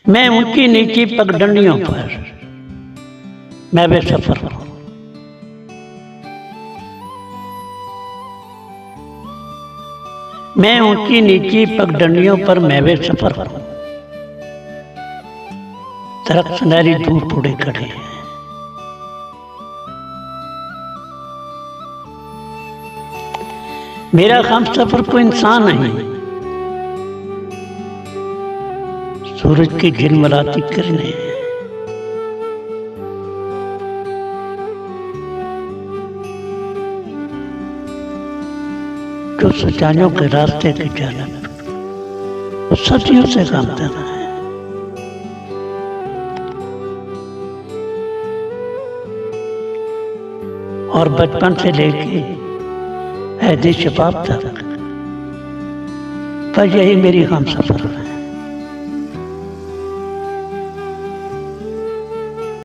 मैं ऊंची नीची पगडंडियों पर मैं वे सफर हूं। मैं ऊंची नीची पगडंडियों पर मैं वे सफर हूं। दरख्त सुनहरी धूप उड़े खड़े हैं। मेरा हम सफर कोई इंसान नहीं, सूरज की झिलमिलाती किरणें हैं। जो सच्चाइयों के रास्ते की जानब तो सदियों से गामता रहा है। और बचपन से लेके ऐदी शबाब तक पर यही मेरी हम सफर है।